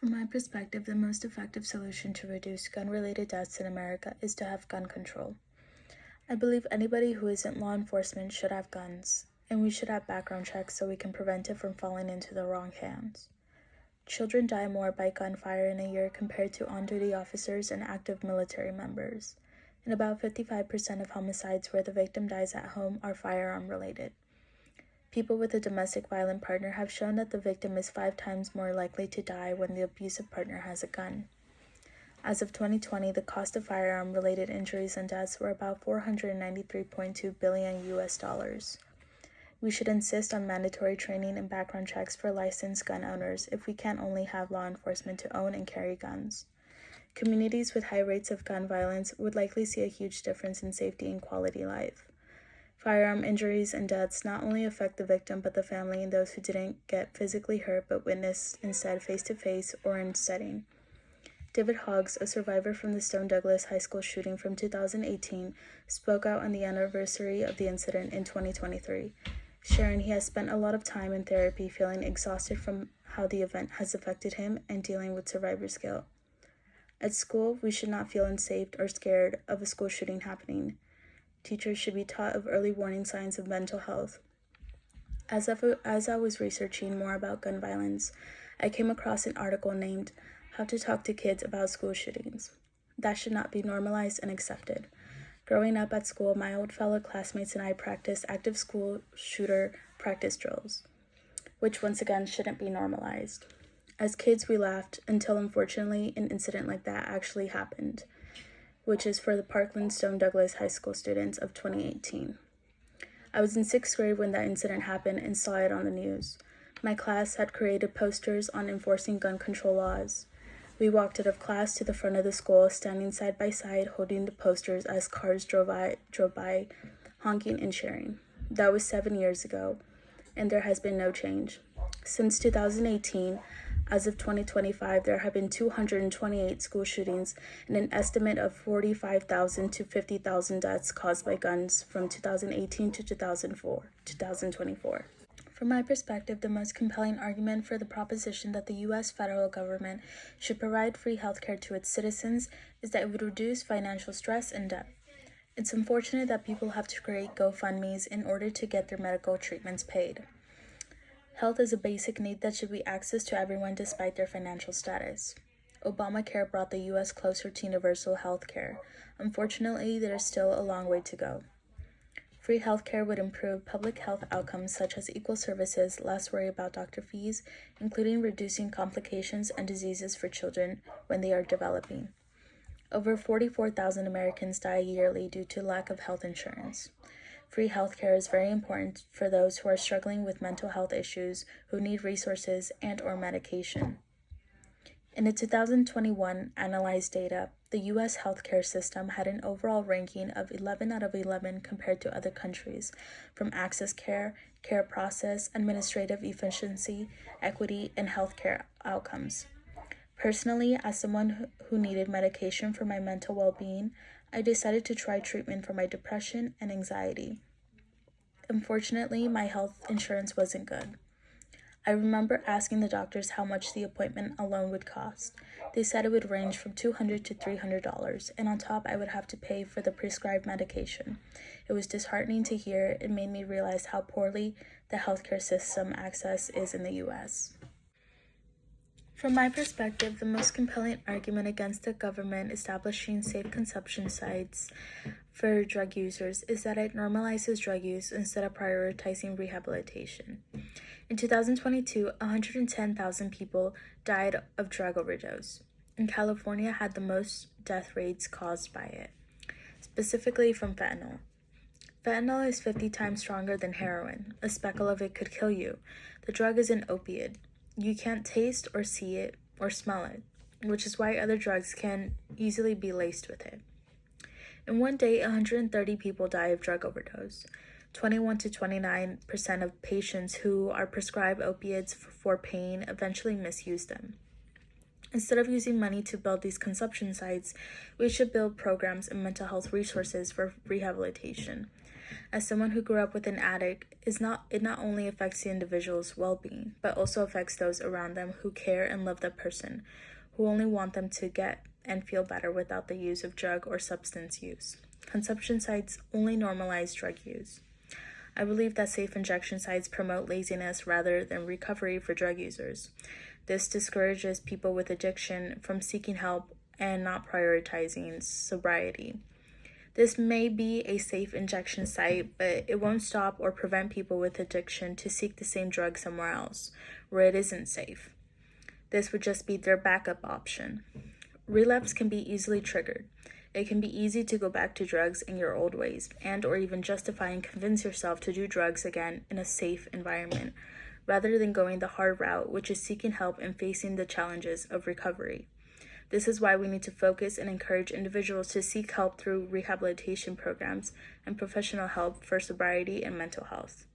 From my perspective, the most effective solution to reduce gun-related deaths in America is to have gun control. I believe anybody who isn't law enforcement should have guns, and we should have background checks so we can prevent it from falling into the wrong hands. Children die more by gunfire in a year compared to on-duty officers and active military members, and about 55% of homicides where the victim dies at home are firearm-related. People with a domestic violent partner have shown that the victim is 5 times more likely to die when the abusive partner has a gun. As of 2020, the cost of firearm-related injuries and deaths were about $493.2 billion US. We should insist on mandatory training and background checks for licensed gun owners if we can't only have law enforcement to own and carry guns. Communities with high rates of gun violence would likely see a huge difference in safety and quality life. Firearm injuries and deaths not only affect the victim but the family and those who didn't get physically hurt but witnessed instead face-to-face or in setting. David Hoggs, a survivor from the Stone Douglas High School shooting from 2018, spoke out on the anniversary of the incident in 2023, sharing he has spent a lot of time in therapy feeling exhausted from how the event has affected him and dealing with survivor's guilt. At school, we should not feel unsafe or scared of a school shooting happening. Teachers should be taught of early warning signs of mental health. As I was researching more about gun violence, I came across an article named How to Talk to Kids About School Shootings. That should not be normalized and accepted. Growing up at school, my old fellow classmates and I practiced active school shooter practice drills, which once again shouldn't be normalized. As kids, we laughed until unfortunately an incident like that actually happened, which is for the Parkland Stone Douglas High School students of 2018. I was in 6th grade when that incident happened and saw it on the news. My class had created posters on enforcing gun control laws. We walked out of class to the front of the school, standing side by side, holding the posters as cars drove by, honking and cheering. That was 7 years ago, and there has been no change. Since 2018, as of 2025, there have been 228 school shootings and an estimate of 45,000 to 50,000 deaths caused by guns from 2018 to 2024. From my perspective, the most compelling argument for the proposition that the U.S. federal government should provide free healthcare to its citizens is that it would reduce financial stress and debt. It's unfortunate that people have to create GoFundMes in order to get their medical treatments paid. Health is a basic need that should be accessed to everyone despite their financial status. Obamacare brought the U.S. closer to universal health care. Unfortunately, there is still a long way to go. Free healthcare would improve public health outcomes such as equal services, less worry about doctor fees, including reducing complications and diseases for children when they are developing. Over 44,000 Americans die yearly due to lack of health insurance. Free healthcare is very important for those who are struggling with mental health issues, who need resources and/or medication. In the 2021 analyzed data, the U.S. healthcare system had an overall ranking of 11 out of 11 compared to other countries, from access care, care process, administrative efficiency, equity, and healthcare outcomes. Personally, as someone who needed medication for my mental well-being, I decided to try treatment for my depression and anxiety. Unfortunately, my health insurance wasn't good. I remember asking the doctors how much the appointment alone would cost. They said it would range from $200 to $300, and on top I would have to pay for the prescribed medication. It was disheartening to hear. It made me realize how poorly the healthcare system access is in the U.S. From my perspective, the most compelling argument against the government establishing safe consumption sites for drug users is that it normalizes drug use instead of prioritizing rehabilitation. In 2022, 110,000 people died of drug overdose, and California had the most death rates caused by it, specifically from fentanyl. Fentanyl is 50 times stronger than heroin. A speckle of it could kill you. The drug is an opiate. You can't taste or see it or smell it, which is why other drugs can easily be laced with it. In one day, 130 people die of drug overdose. 21 to 29% of patients who are prescribed opiates for pain eventually misuse them. Instead of using money to build these consumption sites, we should build programs and mental health resources for rehabilitation. As someone who grew up with an addict, it not only affects the individual's well-being, but also affects those around them who care and love that person, who only want them to get and feel better without the use of drug or substance use. Consumption sites only normalize drug use. I believe that safe injection sites promote laziness rather than recovery for drug users. This discourages people with addiction from seeking help and not prioritizing sobriety. This may be a safe injection site, but it won't stop or prevent people with addiction to seek the same drug somewhere else, where it isn't safe. This would just be their backup option. Relapse can be easily triggered. It can be easy to go back to drugs in your old ways and or even justify and convince yourself to do drugs again in a safe environment, rather than going the hard route, which is seeking help and facing the challenges of recovery. This is why we need to focus and encourage individuals to seek help through rehabilitation programs and professional help for sobriety and mental health.